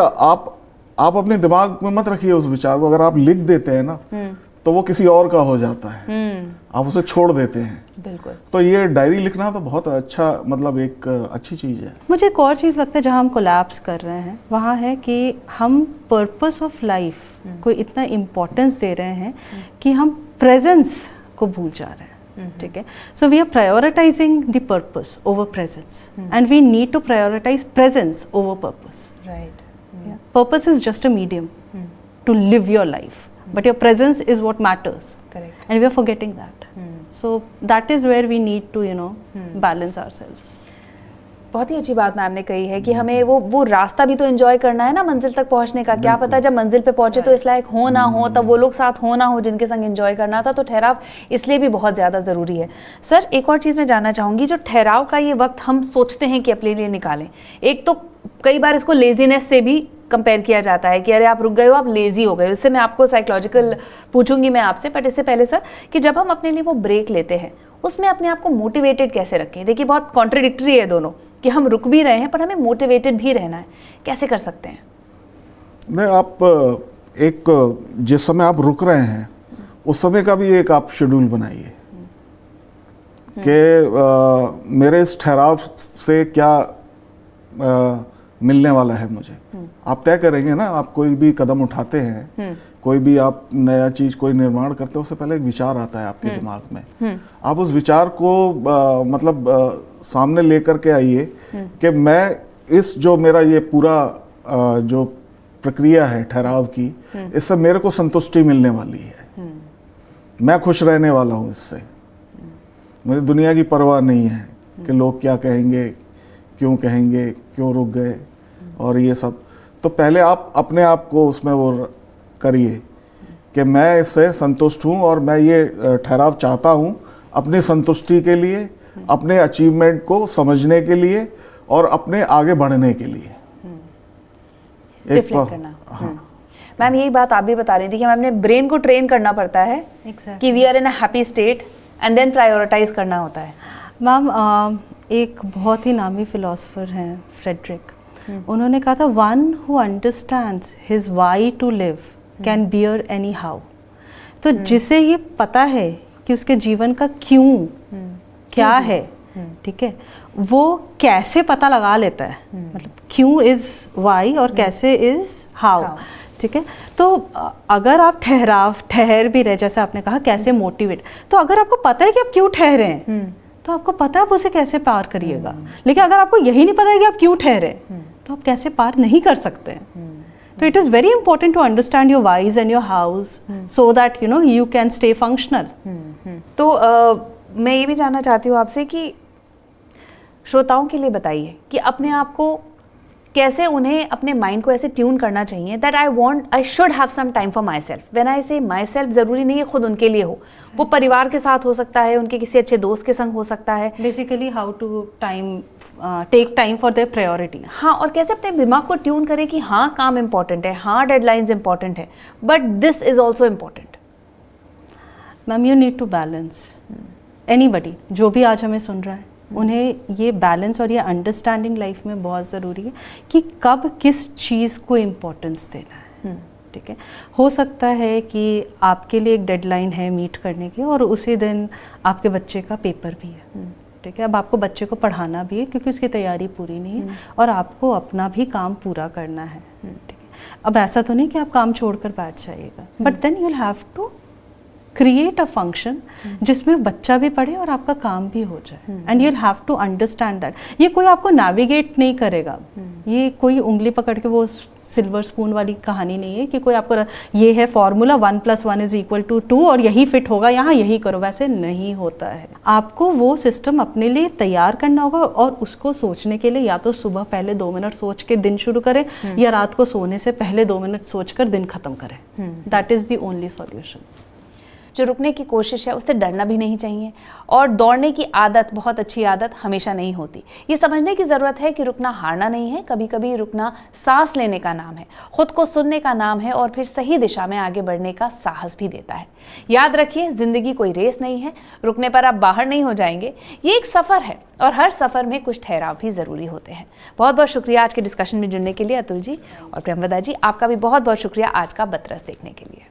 आप अपने दिमाग में मत रखिए उस विचार को, अगर आप लिख देते हैं ना तो वो किसी और का हो जाता है, आप उसे छोड़ देते हैं. बिल्कुल. तो ये डायरी लिखना तो बहुत अच्छा, मतलब एक अच्छी चीज़ है. मुझे एक और चीज़ लगता है जहाँ हम कोलैप्स कर रहे हैं, वहाँ है कि हम पर्पस ऑफ लाइफ को इतना इम्पोर्टेंस दे रहे हैं कि हम प्रेजेंस को भूल जा रहे हैं. ठीक है, so we are prioritising the purpose over presence, and we need to prioritise presence over purpose. Right. Purpose is just a medium to live your life, but your presence is what matters. Correct. And we are forgetting that. So that is where we need to, balance ourselves. बहुत ही अच्छी बात मैम ने कही है कि हमें वो रास्ता भी तो एंजॉय करना है ना मंजिल तक पहुंचने का. क्या पता जब मंजिल पे पहुंचे तो इस लायक हो ना हो, तब वो लोग साथ हो ना हो जिनके संग एंजॉय करना था. तो ठहराव इसलिए भी बहुत ज़्यादा ज़रूरी है. सर, एक और चीज़ मैं जानना चाहूँगी, जो ठहराव का ये वक्त हम सोचते हैं कि अपने लिए निकालें, एक तो कई बार इसको लेजीनेस से भी कंपेयर किया जाता है कि अरे आप रुक गए हो, आप लेजी हो गए हो. इससे मैं आपको साइकोलॉजिकल पूछूंगी मैं आपसे, बट इससे पहले सर, कि जब हम अपने लिए वो ब्रेक लेते हैं उसमें अपने आप को मोटिवेटेड कैसे रखें? देखिए बहुत कॉन्ट्रडिक्टरी है दोनों, कि हम रुक भी रहे हैं पर हमें मोटिवेटेड भी रहना है. कैसे कर सकते हैं? नहीं, आप जिस समय आप रुक रहे हैं उस समय का भी एक आप शेड्यूल बनाइए कि मेरे इस ठहराव से क्या मिलने वाला है मुझे. आप तय करेंगे ना, आप कोई भी कदम उठाते हैं, कोई भी आप नया चीज कोई निर्माण करते हो, उससे पहले एक विचार आता है आपके दिमाग में. आप उस विचार को सामने लेकर के आइए कि मैं इस जो मेरा ये पूरा जो प्रक्रिया है ठहराव की, इससे मेरे को संतुष्टि मिलने वाली है। मैं खुश रहने वाला हूँ इससे। मुझे दुनिया की परवाह नहीं है कि लोग क्या कहेंगे, क्यों रुक गए और ये सब। तो पहले आप अपने आप को उसमें वो करिए कि मैं इससे संतुष्ट हूँ और मैं ये ठहराव चाहता हूँ अपनी संतुष्टि के लिए, अपने अचीवमेंट को समझने के लिए और अपने आगे बढ़ने के लिए। रिफ्लेक्ट करना। मैम यही बात आप भी बता रही थी कि हमें अपने ब्रेन को ट्रेन करना पड़ता है कि we are in a happy state and then prioritise करना होता है। मैम एक बहुत ही नामी फिलोसोफर हैं फ्रेडरिक, उन्होंने कहा था one who understands his why to live can bear any how. तो जिसे ये पता है कि उसके जीवन का क्यों क्या है, ठीक है, वो कैसे पता लगा लेता है। मतलब क्यों इज वाई और कैसे इज हाउ, ठीक है। तो अगर आप ठहर भी रहे, जैसे आपने कहा कैसे मोटिवेट, तो अगर आपको पता है कि आप क्यों ठहरे हैं तो आपको पता है आप उसे कैसे पार करिएगा। लेकिन अगर आपको यही नहीं पता है कि आप क्यों ठहरे तो आप कैसे पार नहीं कर सकते हैं। तो it is very important to understand your whys and your hows so that you can stay functional. तो मैं ये भी जानना चाहती हूँ आपसे कि श्रोताओं के लिए बताइए कि अपने आप को कैसे उन्हें अपने माइंड को ऐसे ट्यून करना चाहिए that I should have some time for myself. When I say my self, ज़रूरी नहीं है खुद उनके लिए हो, वो परिवार के साथ हो सकता है, उनके किसी अच्छे दोस्त के संग हो सकता है। Basically how to take time for their priorities. हाँ, और कैसे अपने दिमाग को ट्यून करें कि हाँ काम इम्पॉर्टेंट है, हाँ डेडलाइंस इम्पॉर्टेंट है, but this is also important. Ma'am you need to balance. Anybody जो भी आज हमें सुन रहा है, उन्हें ये बैलेंस और ये अंडरस्टैंडिंग लाइफ में बहुत ज़रूरी है कि कब किस चीज़ को इम्पोर्टेंस देना है, ठीक है। हो सकता है कि आपके लिए एक डेडलाइन है मीट करने की और उसी दिन आपके बच्चे का पेपर भी है, ठीक है। अब आपको बच्चे को पढ़ाना भी है क्योंकि उसकी तैयारी पूरी नहीं है और आपको अपना भी काम पूरा करना है, ठीक है। अब ऐसा तो नहीं कि आप काम छोड़कर बैठ जाइएगा, but then you will have to create a function जिसमें बच्चा भी पढ़े और आपका काम भी हो जाए। And you have to understand that ये कोई आपको नेविगेट नहीं करेगा। ये कोई उंगली पकड़ के वो सिल्वर स्पून वाली कहानी नहीं है कि कोई आपको ये है फॉर्मूला 1+1=2 और यही फिट होगा, यहाँ यही करो, वैसे नहीं होता है। आपको वो सिस्टम अपने लिए तैयार करना होगा और उसको सोचने के लिए या तो सुबह पहले 2 मिनट सोच के दिन शुरू करें या रात को सोने से पहले 2 मिनट सोच कर दिन खत्म करें। That is the only solution. जो रुकने की कोशिश है उससे डरना भी नहीं चाहिए, और दौड़ने की आदत बहुत अच्छी आदत हमेशा नहीं होती। ये समझने की ज़रूरत है कि रुकना हारना नहीं है, कभी कभी रुकना सांस लेने का नाम है, खुद को सुनने का नाम है और फिर सही दिशा में आगे बढ़ने का साहस भी देता है। याद रखिए, ज़िंदगी कोई रेस नहीं है, रुकने पर आप बाहर नहीं हो जाएंगे। ये एक सफ़र है और हर सफ़र में कुछ ठहराव भी ज़रूरी होते हैं। बहुत बहुत शुक्रिया आज के डिस्कशन में जुड़ने के लिए अतुल जी, और प्रियंवदा जी आपका भी बहुत बहुत शुक्रिया आज का बतरस देखने के लिए।